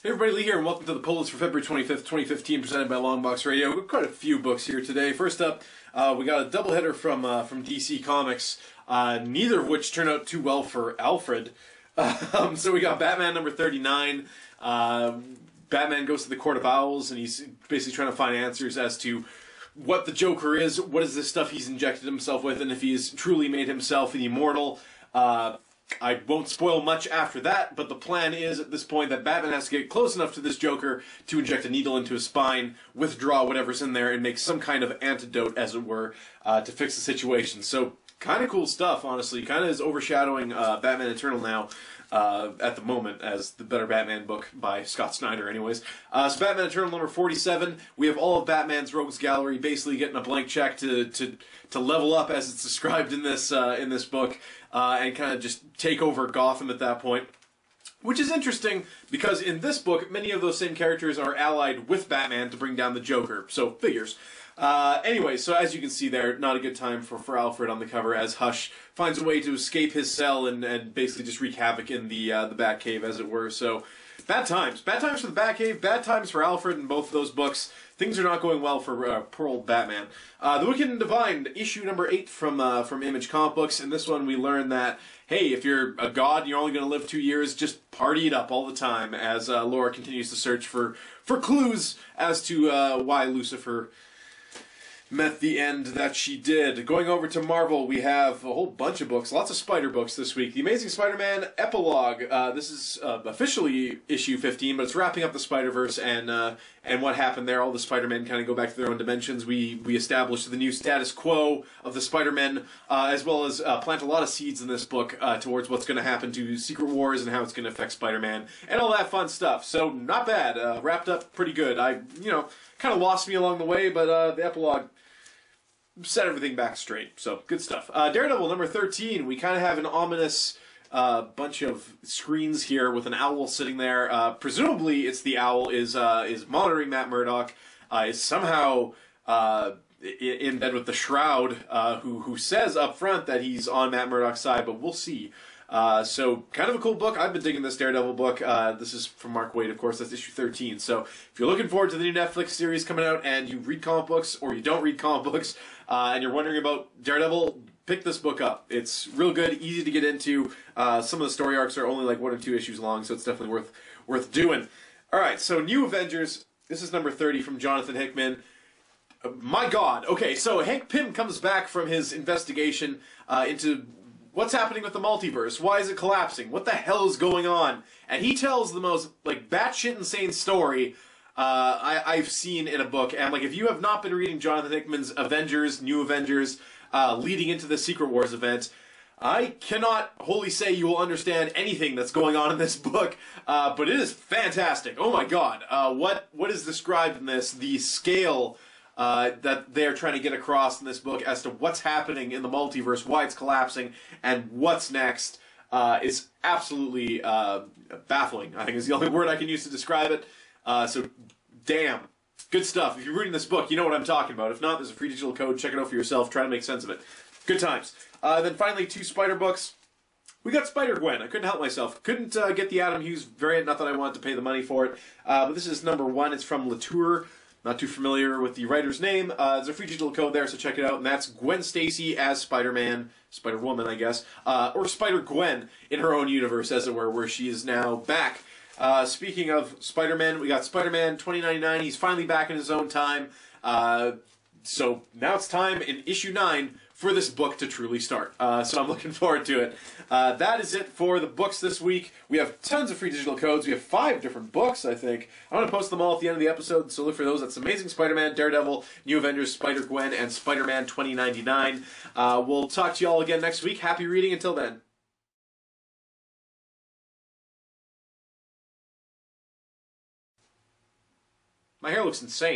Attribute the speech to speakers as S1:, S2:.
S1: Hey everybody, Lee here, and welcome to the pull list for February 25th, 2015, presented by Longbox Radio. We've got quite a few books here today. First up, we got a doubleheader from DC Comics, neither of which turned out too well for Alfred. So we got Batman number 39. Batman goes to the Court of Owls, and he's basically trying to find answers as to what the Joker is, what is this stuff he's injected himself with, and if he's truly made himself an immortal. I won't spoil much after that, but the plan is at this point that Batman has to get close enough to this Joker to inject a needle into his spine, withdraw whatever's in there, and make some kind of antidote, as it were, to fix the situation. So, kind of cool stuff, honestly. Kind of is overshadowing Batman Eternal now at the moment as the better Batman book by Scott Snyder, anyways. So Batman Eternal number 47, we have all of Batman's Rogues Gallery basically getting a blank check to level up, as it's described in this book, and kind of just take over Gotham at that point. Which is interesting, because in this book, many of those same characters are allied with Batman to bring down the Joker, so figures. Anyway, so as you can see there, not a good time for Alfred on the cover, as Hush finds a way to escape his cell and basically just wreak havoc in the Batcave, as it were. So, bad times. Bad times for the Batcave, bad times for Alfred in both of those books. Things are not going well for poor old Batman. The Wicked and Divine, issue number 8 from Image Comic Books. In this one, we learn that, hey, if you're a god and you're only going to live 2 years, just party it up all the time, as Laura continues to search for clues as to why Lucifer met the end that she did. Going over to Marvel, we have a whole bunch of books, lots of Spider books this week. The Amazing Spider-Man Epilogue. This is officially issue 15, but it's wrapping up the Spider-Verse and what happened there. All the Spider-Men kind of go back to their own dimensions. We established the new status quo of the Spider-Men, as well as plant a lot of seeds in this book towards what's going to happen to Secret Wars and how it's going to affect Spider-Man and all that fun stuff. So not bad. Wrapped up pretty good. Kind of lost me along the way, but the epilogue set everything back straight. So, good stuff. Daredevil number 13. We kind of have an ominous bunch of screens here with an owl sitting there. Presumably, it's the owl is monitoring Matt Murdock. Is somehow in bed with the Shroud, who says up front that he's on Matt Murdock's side, but we'll see. So, kind of a cool book. I've been digging this Daredevil book. This is from Mark Waid, of course. That's issue 13. So, if you're looking forward to the new Netflix series coming out and you read comic books or you don't read comic books and you're wondering about Daredevil, pick this book up. It's real good, easy to get into. Some of the story arcs are only like 1 or 2 issues long, so it's definitely worth doing. Alright, so New Avengers. This is number 30 from Jonathan Hickman. My God. Okay, so Hank Pym comes back from his investigation into what's happening with the multiverse? Why is it collapsing? What the hell is going on? And he tells the most, like, batshit insane story I've seen in a book. And, like, if you have not been reading Jonathan Hickman's Avengers, New Avengers, leading into the Secret Wars event, I cannot wholly say you will understand anything that's going on in this book, but it is fantastic. Oh my God. What is described in this, the scale that they're trying to get across in this book as to what's happening in the multiverse, why it's collapsing, and what's next is absolutely baffling, I think is the only word I can use to describe it. So, damn. Good stuff. If you're reading this book, you know what I'm talking about. If not, there's a free digital code. Check it out for yourself. Try to make sense of it. Good times. Then finally, 2 Spider books. We got Spider-Gwen. I couldn't help myself. Couldn't get the Adam Hughes variant. Not that I wanted to pay the money for it. But this is number 1. It's from Latour. Not too familiar with the writer's name. There's a free digital code there, so check it out. And that's Gwen Stacy as Spider-Man, Spider-Woman, I guess, or Spider-Gwen in her own universe, as it were, where she is now back. Speaking of Spider-Man, we got Spider-Man 2099. He's finally back in his own time. So now it's time in issue 9 for this book to truly start. So I'm looking forward to it. That is it for the books this week. We have tons of free digital codes. We have 5 different books, I think. I'm going to post them all at the end of the episode, so look for those. That's Amazing Spider-Man, Daredevil, New Avengers, Spider-Gwen, and Spider-Man 2099. We'll talk to you all again next week. Happy reading until then. My hair looks insane.